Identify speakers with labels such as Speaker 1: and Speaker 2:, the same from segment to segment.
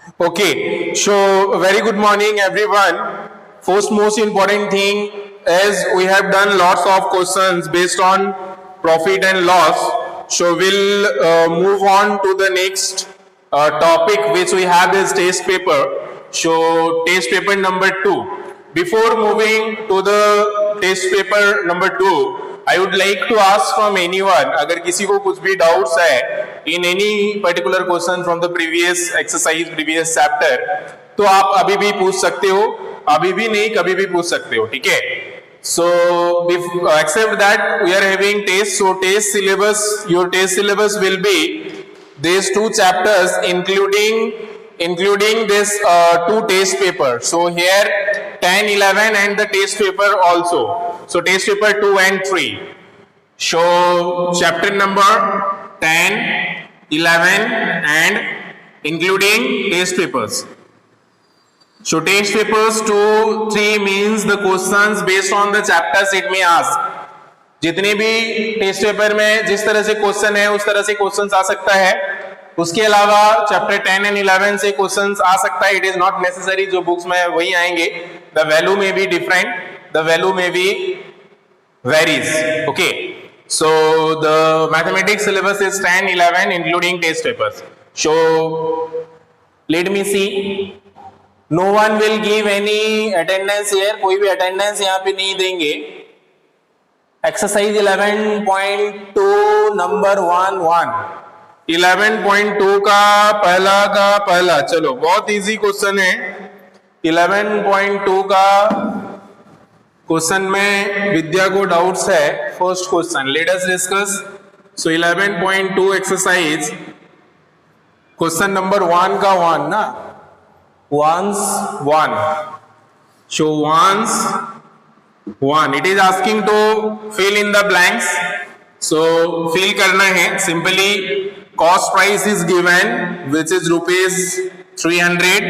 Speaker 1: Okay, so very good morning everyone. First most important thing is we have done lots of questions based on profit and loss. So we'll move on to the next topic which we have is test paper. So test paper number 2. Before moving to the test paper number 2, I would like to ask from anyone, अगर किसी को कुछ भी doubts है in any particular question from the previous exercise, previous chapter, तो आप अभी भी पूछ सकते हो, अभी भी नहीं कभी भी पूछ सकते हो, ठीक है? So except that we are having test, so test syllabus, your test syllabus will be these two chapters including this two test paper. So here 10, 11 and the test paper also. So test paper 2 and 3. So chapter number 10, 11 and including test papers. So test papers 2, 3 means the questions based on the chapters it may ask. जितने भी test paper में जिस तरह से question है उस तरह से क्वेश्चंस आ सकता है. उसके अलावा चैप्टर 10 एंड 11 से क्वेश्चंस आ सकता है. इट इज नॉट नेसेसरी जो बुक्स में वही आएंगे. द वैल्यू में बी डिफरेंट, द वैल्यू में be varies. Okay, so the mathematics syllabus is 10, 11 including test papers. So let me see. No one will give any attendance here. कोई भी attendance यहाँ पे नहीं देंगे. एक्सरसाइज 11.2 नंबर 1 11.2 का पहला चलो बहुत इजी क्वेश्चन है. 11.2 का क्वेश्चन में विद्या को डाउट्स है. First question let us discuss. So 11.2 exercise question number 1 का 1 ना, ones 1. So ones 1. It is asking to fill in the blanks. So fill करना है. Simply cost price is given which is rupees 300.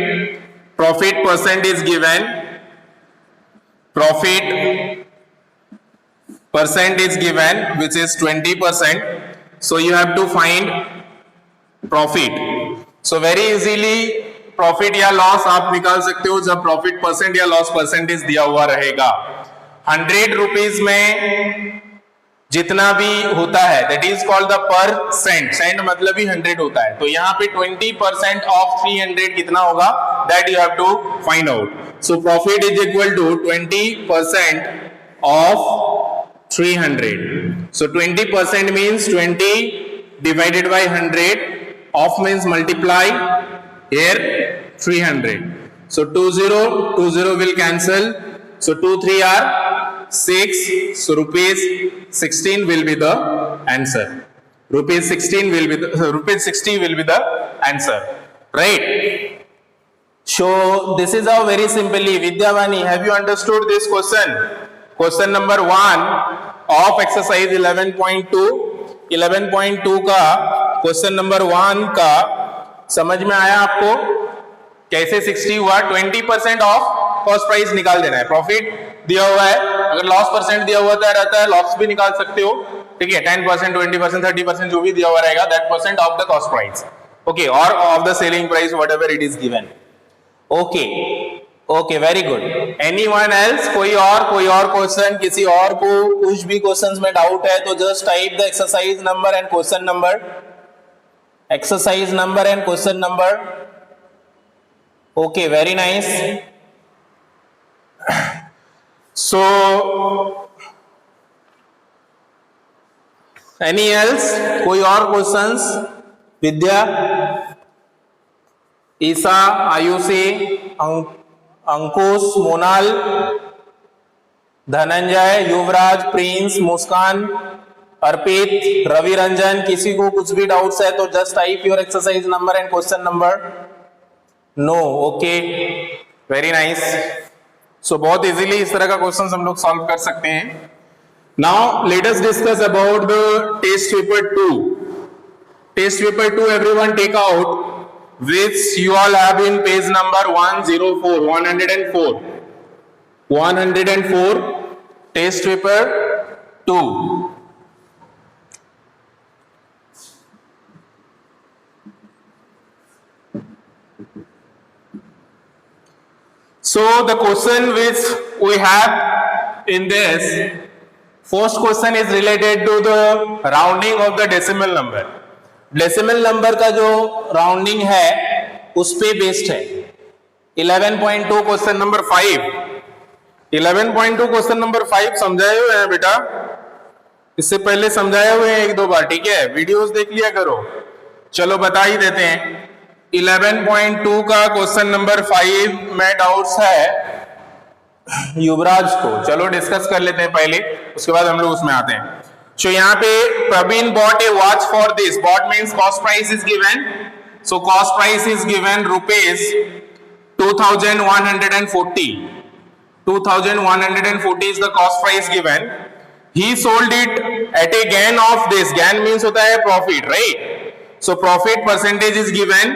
Speaker 1: Profit percent is given. Profit percent is given which is 20%. So you have to find profit. So very easily profit या loss आप निकाल सकते हो जब profit percent या loss percentage दिया हुआ रहेगा. 100 रुपीज में जितना भी होता है that is called the percent. Cent मतलब ही 100 होता है. तो यहाँ पे 20% ऑफ 300 कितना होगा that you have to find out. So profit is equal to 20% of 300. So 20% means 20 divided by 100. Of means multiply. Here 300. So 20 will cancel. So 2 3 are 6. So rupees 16 will be the answer. Rupees 16 will be rupees 60 will be the answer. Right? So this is how very simply. Vidyavani, have you understood this question? Question number 1 of exercise 11.2. 11.2 का question number 1 का समझ में आया आपको? कैसे 60 हुआ? 20% of cost price निकाल देना है. प्रॉफिट दिया हुआ है, अगर लॉस परसेंट दिया हुआ रहता है लॉस भी निकाल सकते हो. ठीक है, 10%, 20%, 30% जो भी दिया हुआ रहेगा that percent of the cost price. Okay, और of the selling price whatever it is given. Okay okay, very good. Anyone else? कोई और क्वेश्चन? किसी और को कुछ भी क्वेश्चंस में डाउट है तो just type the exercise number and question number. Exercise number and question number. Okay, very nice. So any else? कोई और questions? विद्या, ईसा, आयुषी, अंकुश, मोनाल, धनंजय, युवराज, प्रिंस, मुस्कान, अर्पित, रवि रंजन, किसी को कुछ भी डाउट्स है तो just type your exercise number and question number. No. Okay, very nice. So बहुत easily इस तरह का क्वेश्चन हम लोग सॉल्व कर सकते हैं. Now let us discuss about the test paper 2. Test paper 2 everyone take out which you all have in page number 104. 104 test paper 2. So the question which we have in this first question is related to the rounding of the decimal number. Decimal number का जो rounding है उस पे based है. 11.2 question number 5. 11.2 question number 5 समझाए हुए हैं बेटा, इससे पहले समझाए हुए हैं एक दो बार, ठीक है, वीडियोस देख लिया करो. चलो बता ही देते हैं. 11.2 का क्वेश्चन नंबर 5 में डाउट्स है युवराज को. चलो डिस्कस कर लेते हैं पहले, उसके बाद हम लोग उसमें आते हैं. सो यहाँ पे Praveen bought a watch for this. Bought means cost price is given. So cost price is given rupees 2140. 2140 is the cost price given. He sold it at a gain of this. Gain means होता है profit, right? So profit percentage is given.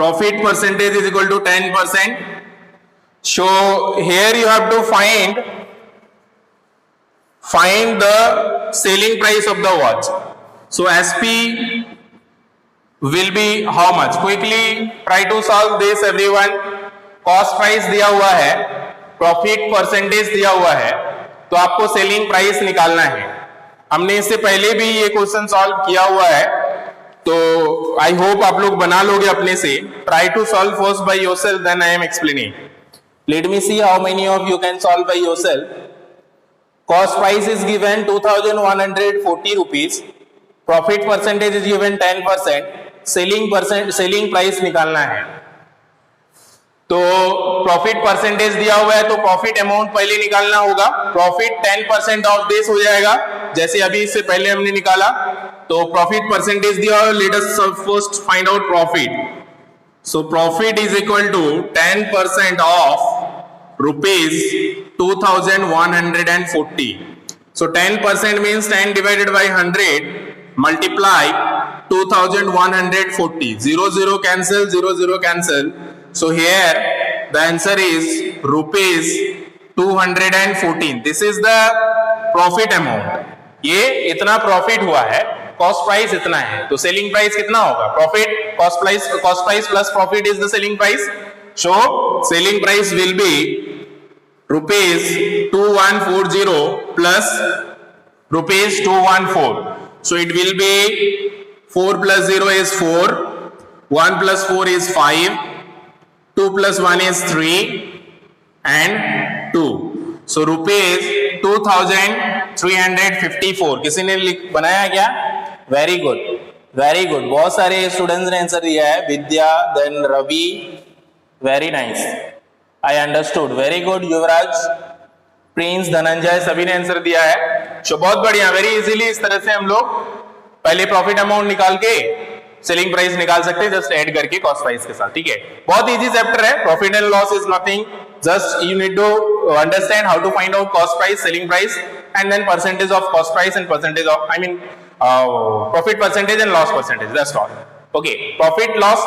Speaker 1: Profit percentage is equal to 10%. So here you have to find the selling price of the watch. So SP will be how much? Quickly try to solve this everyone. Cost price दिया हुआ है, profit percentage दिया हुआ है, तो आपको selling price निकालना है. हमने इससे पहले भी ये क्वेश्चन सॉल्व किया हुआ है, तो आई होप आप लोग बना लोगे अपने से. Try to solve first by yourself, then I am explaining. Let me see how many of you can solve by yourself. Cost price is given 2140 rupees. Profit percentage is given 10%. Selling price निकालना है. तो profit percentage दिया हुआ है, तो profit amount पहले निकालना होगा. प्रॉफिट 10% ऑफ दिस हो जाएगा, जैसे अभी इससे पहले हमने निकाला. तो प्रॉफिट परसेंटेज दिया हुआ, let us first find out profit. So profit is equal to 10% of rupees 2140. So 10% means 10 divided by 100 multiply 2140. 0 cancel, 0 cancel. So here the answer is rupees 214. This is the profit amount. ये इतना profit हुआ है, cost price इतना है, तो selling price कितना होगा? Profit cost price plus profit is the selling price. So selling price will be rupees 2140 plus rupees 214. So it will be 4 plus 0 is 4, 1 plus 4 is 5, 2 plus 1 is 3 and 2. So rupees 2354. किसी ने बनाया क्या? Very good, very good. बहुत सारे students ने answer दिया है. Vidya, then Ravi, very nice, I understood, very good. Yuvraj, Prince, Dhananjay, सभी ने आंसर दिया है. तो बहुत बढ़िया, वेरी इजीली इस तरह से हम लोग पहले प्रॉफिट अमाउंट निकाल के सेलिंग प्राइस निकाल सकते हैं, जस्ट ऐड करके कॉस्ट प्राइस के साथ, ठीक है. बहुत इजी चैप्टर है. Profit and loss is nothing, just you need to understand how to find out cost price, selling price and then percentage of cost price and percentage of profit percentage and loss percentage, that's all. Okay, profit loss,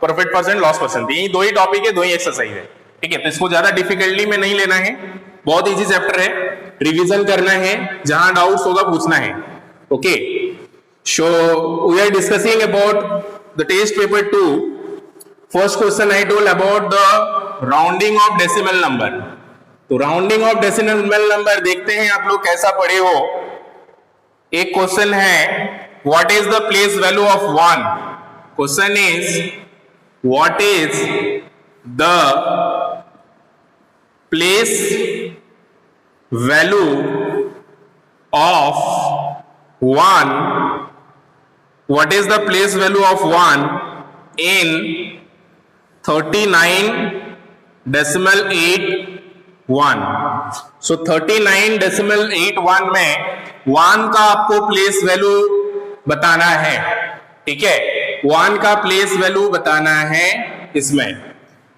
Speaker 1: profit percent, loss percent, ये दो ही topic है, दो ही exercise है, ठीक है. तो इसको ज्यादा डिफिकल्टी में नहीं लेना है, बहुत इजी चैप्टर है. रिवीजन करना है, जहां डाउट्स होगा पूछना है. Okay, so we are discussing about the test paper 2. First question I told about the rounding of decimal number. तो rounding of decimal number देखते हैं आप लोग कैसा पढ़े हो. एक क्वेश्चन है, what is the place value of 1? Question is, what is the place value of 1? What is the place value of 1 in 39.81? So 39.81 में 1 का आपको प्लेस वैल्यू बताना है, ठीक है. 1 का प्लेस वैल्यू बताना है. इसमें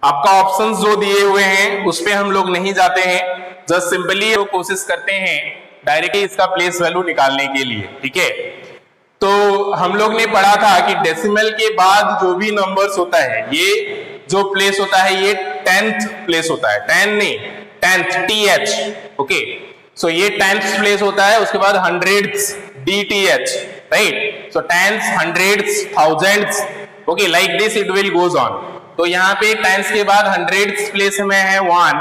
Speaker 1: आपका ऑप्शंस जो दिए हुए हैं उस पे हम लोग नहीं जाते हैं, जस्ट सिंपली कोशिश करते हैं डायरेक्टली इसका प्लेस वैल्यू निकालने के लिए, ठीक है. तो हम लोग ने पढ़ा था कि डेसिमल के बाद जो भी नंबर्स होता है, ये जो प्लेस होता है ये 10th प्लेस होता है. 10 नहीं, 10th, TH. ओके, सो ये 10th प्लेस होता है. उसके बाद 100th, DTH, right. So 10th, 100th, 1000th, okay, like this it will goes on. तो यहाँ पे टेंस के बाद हंड्रेड्स प्लेस में है 1,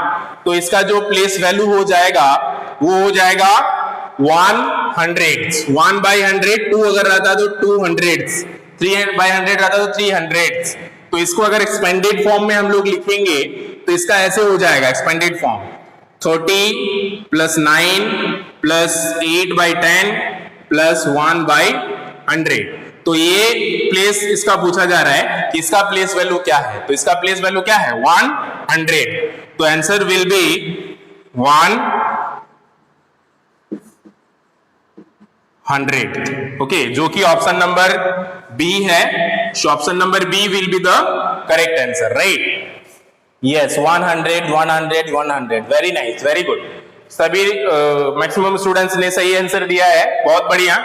Speaker 1: तो इसका जो प्लेस वैल्यू हो जाएगा वो हो जाएगा 100, 1/100, 2 अगर रहता तो 200, 3/100 रहता तो 300। तो इसको अगर एक्सपेंडेड फॉर्म में हम लोग लिखेंगे तो इसका ऐसे हो जाएगा एक्सपेंडेड फॉर्म 30 + 9 + 8/10 + 1/100। तो ये प्लेस इसका पूछा जा रहा है कि इसका प्लेस वैल्यू क्या है, तो इसका प्लेस वैल्यू क्या है 100। तो आंसर विल बी 100, ओके, जो कि ऑप्शन नंबर बी है। Option number B will be the correct answer, right? Yes, 100, 100, 100, very nice, very good. सभी मैक्सिमम स्टूडेंट्स ने सही आंसर दिया है, बहुत बढ़िया।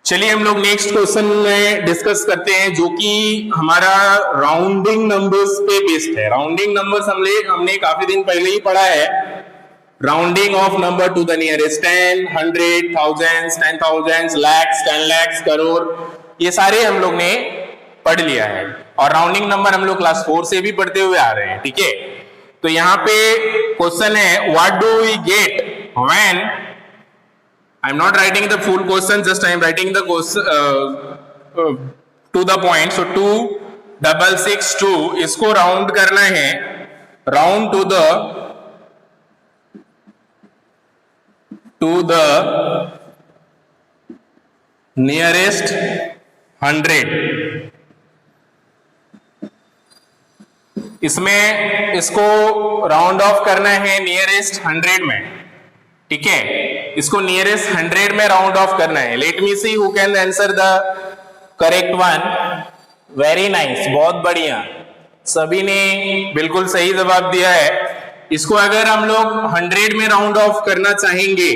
Speaker 1: चलिए हम लोग नेक्स्ट क्वेश्चन में डिस्कस करते हैं, जो कि हमारा राउंडिंग नंबर्स पे बेस्ड है। राउंडिंग नंबर्स हमने काफी दिन पहले ही पढ़ा है। Rounding off number two the nearest 10, 100, thousands, 10,000, lakhs, 10 lakhs, crore, ये सारे हम लोग ने पढ़ लिया है। और राउंडिंग नंबर हम लोग क्लास 4 से भी पढ़ते हुए आ रहे हैं, ठीक है? तो यहाँ पे क्वेश्चन है, what do we get when, I am not writing the full question, just I am writing the to the point. So 2662 इसको राउंड करना है, राउंड to the nearest 100। इसमें इसको राउंड ऑफ करना है नियरेस्ट 100 में, ठीक है? इसको नियरेस्ट 100 में राउंड ऑफ करना है। Late me see who can answer the correct one. Very nice, बहुत बढ़िया, सभी ने बिल्कुल सही जवाब दिया है। इसको अगर हम लोग 100 में राउंड ऑफ करना चाहेंगे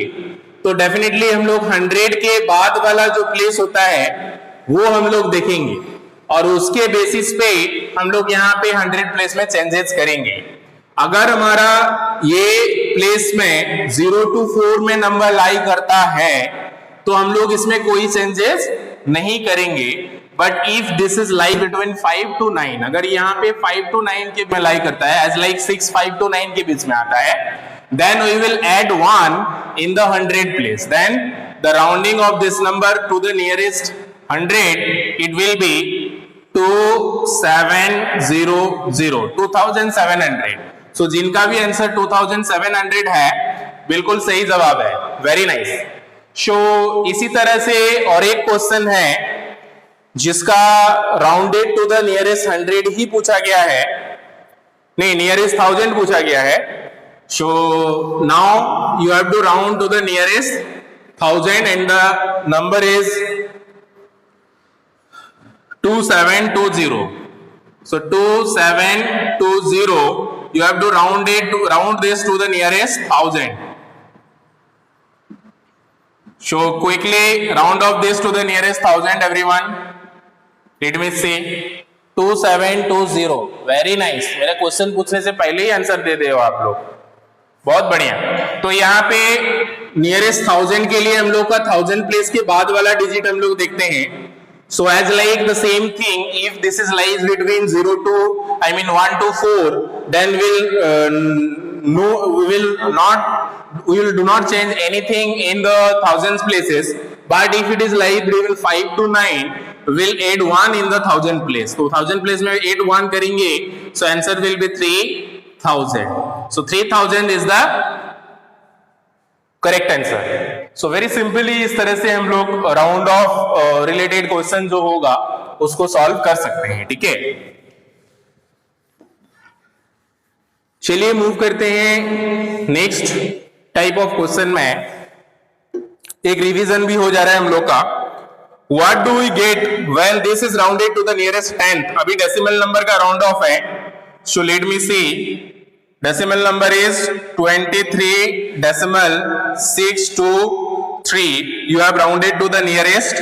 Speaker 1: तो डेफिनेटली हम लोग 100 के बाद वाला जो प्लेस होता है वो हम लोग देखेंगे और उसके बेसिस पे हम लोग यहाँ पे 100 प्लेस में चेंजेस करेंगे। अगर हमारा ये प्लेस में 0 to 4 में नंबर लाई करता है तो हम लोग इसमें कोई चेंजेस नहीं करेंगे। But if this is lie between 5 to 9, अगर यहाँ पे 5 to 9 के में लाई करता है, एज लाइक 6, 5 to 9 के बीच में आता है, then we will add 1 in the 100 place. Then the rounding of this number to the nearest 100, it will be 2700, 2700। So जिनका भी आंसर 2700 है, बिल्कुल सही जवाब है, वेरी नाइस। सो इसी तरह से और एक क्वेश्चन है जिसका राउंडेड टू द नियरेस्ट 100 ही पूछा गया है, नहीं, नियरेस्ट 1000 पूछा गया है। So now you have to round to the nearest 1000 and the number is 2720। So 2720 you have to round this to the nearest 1000. So quickly round off this to the nearest 1000 everyone. Let me see 2720, very nice. मेरा question पूछने से पहले ही answer दे दे आप लोग, बहुत बढ़िया। तो यहाँ पे नियरेस्ट 1000 के लिए हम लोग का 1000 प्लेस के बाद वाला डिजिट हम लोग देखते हैं। So as like the same thing, if this is lies between 0 to 1 to 4, then we will do not change anything in the thousands places. But if it is lies between 5 to 9, we'll add 1 in the 1000 place. तो 1000 place में add 1 करेंगे, so answer will be 3000. So 3000 is the correct answer. So very simply इस तरह से हम लोग round of related question जो होगा उसको सॉल्व कर सकते हैं, ठीक है? चलिए मूव करते हैं नेक्स्ट टाइप ऑफ क्वेश्चन में। एक रिवीजन भी हो जा रहा है हम लोग का। What do we get when this is rounded to the nearest 10th? अभी डेसिमल नंबर का राउंड ऑफ है। So let me see, decimal number is 23.623. You have rounded to the nearest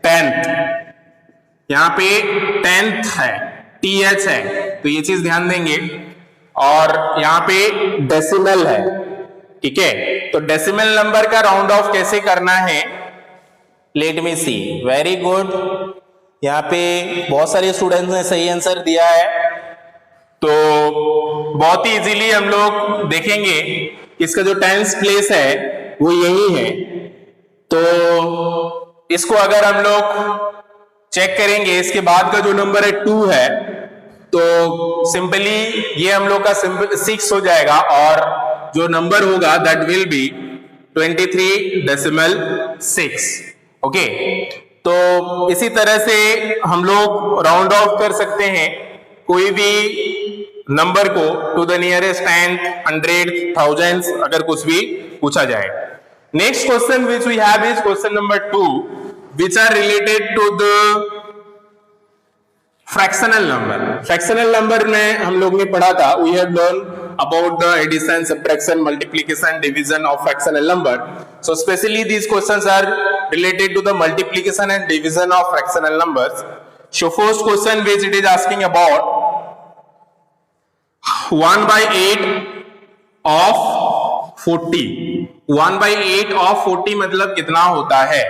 Speaker 1: 10th. यहाँ पे 10th है, TH है, तो ये चीज ध्यान देंगे। और यहाँ पे डेसिमल है, ठीक है? तो डेसिमल नंबर का राउंड ऑफ कैसे करना है, लेट मी सी, वेरी गुड। यहाँ पे बहुत सारे स्टूडेंट्स ने सही आंसर दिया है, तो बहुत ही इजीली हम लोग देखेंगे इसका जो टेंस प्लेस है वो यही है। तो इसको अगर हम लोग चेक करेंगे, इसके बाद का जो नंबर है 2 है, तो सिंपली ये हम लोग का सिंपल 6 हो जाएगा और जो नंबर होगा दैट विल बी 23.6। ओके, तो इसी तरह से हम लोग राउंड ऑफ कर सकते हैं कोई भी नंबर को टू द नियरेस्ट 10, 100, thousands, अगर कुछ भी पूछा जाए। Next question which we have is question number 2, which are related to the fractional number. Fractional number में हम लोग ने पढ़ा था, we have learn about the addition, subtraction, multiplication, division of fractional number. So specially these questions are related to the multiplication and division of fractional numbers. So first question which it is asking about 1/8 of 40. 1/8 of 40 मतलब कितना होता है?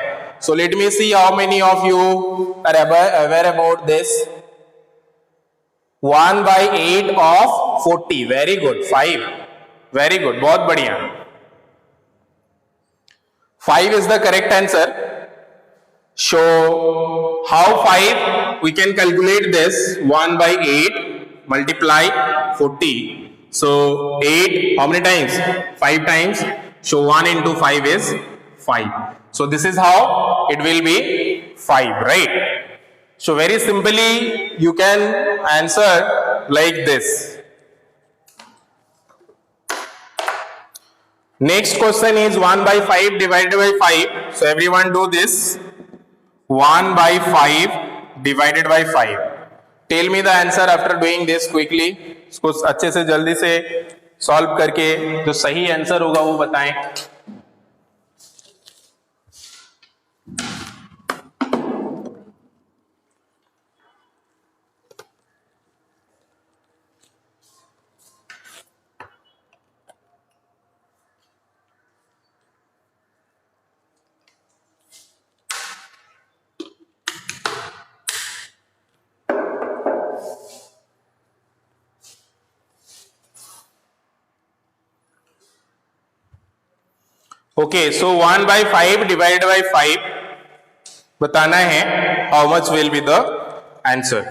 Speaker 1: So let me see how many of you are aware about this. 1/8 of 40, very good, 5, very good, बहुत बढ़िया, 5 is the correct answer. So how 5 we can calculate this? 1/8 multiply 40. So 8 how many times? 5 times. So 1 into 5 is 5. So this is how it will be 5, right? So very simply you can answer like this. Next question is 1/5 divided by 5. So everyone do this. 1/5 divided by 5. Tell me the answer after doing this quickly. इसको अच्छे से जल्दी से solve करके जो सही answer होगा वो बताएं। ओके, सो 1/5 डिवाइडेड बाई 5 बताना है, how much will be the answer.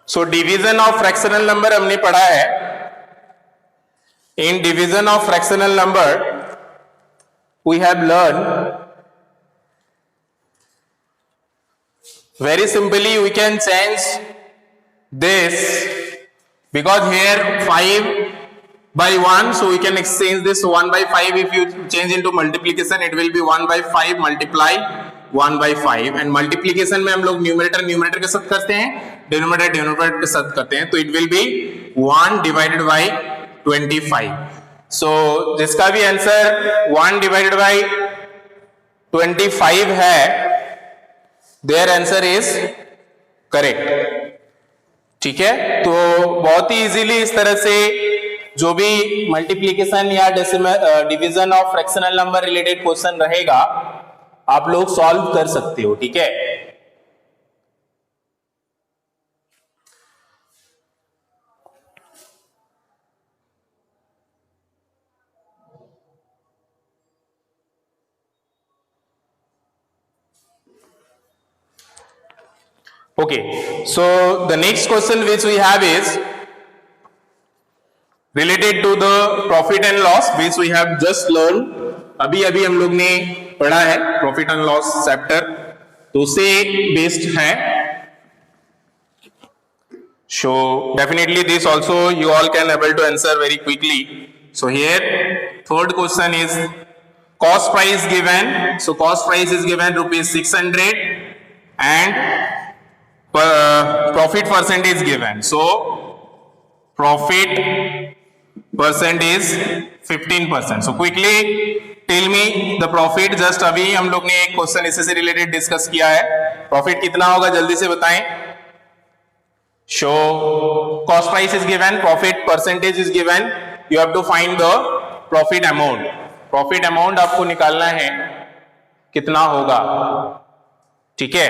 Speaker 1: So division of fractional number हमने पढ़ा है। In division of fractional number we have learn very simply we can change this, because here 5/1, so we can exchange this 1/5. If you change into multiplication it will be 1/5 multiply 1/5, and multiplication में हम लोग numerator के साथ करते हैं, denominator के साथ करते हैं, तो it will be 1 divided by 25. so जिसका भी आंसर 1 divided by 25 है, देयर आंसर इज करेक्ट। ठीक है, तो बहुत ही इजीली इस तरह से जो भी मल्टीप्लीकेशन या division of fractional number related question रहेगा आप लोग सॉल्व कर सकते हो। ठीक है, okay, so the next question which we have is related to the profit and loss which we have just learned. अभी हम लोग ने पढ़ा है प्रॉफिट एंड लॉस चैप्टर, तो उससे बेस्ड है। So definitely this also you all can able to answer very quickly. So here third question is cost price given. So cost price is given rupees 600 and profit percent is given. So profit percent is 15%. So quickly tell me the profit. just अभी हम लोग ने एक question इससे related discuss किया है, profit कितना होगा जल्दी से बताएं। show cost price is given, profit percentage is given, you have to find the profit amount. Profit amount आपको निकालना है कितना होगा, ठीक है.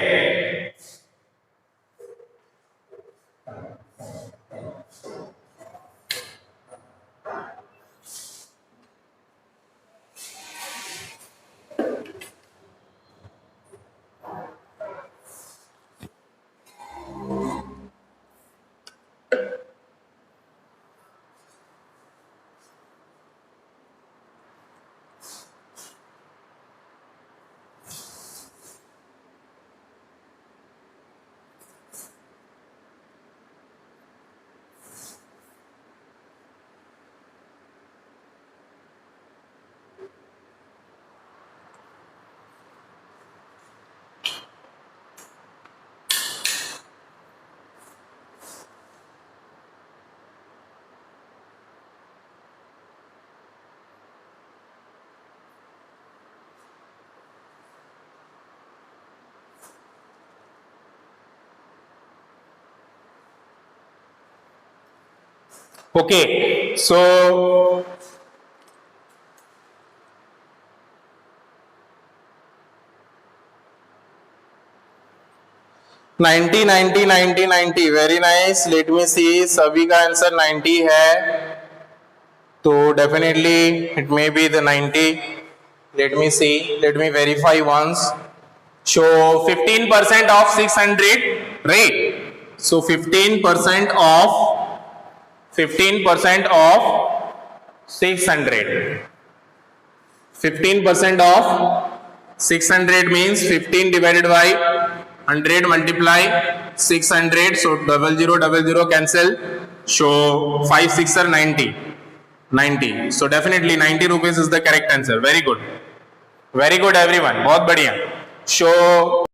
Speaker 1: Okay, so ninety 90 very nice. Let me see, सभी का आंसर 90 है, तो definitely it may be the 90. Let me see, let me verify once. So 15% of 600 right. So 15% of 600. 15% of 600 means 15 divided by 100 multiply 600. So 0000 cancel. So 5 6 are 90. So definitely 90 rupees is the correct answer. Very good everyone, बहुत बढ़िया. So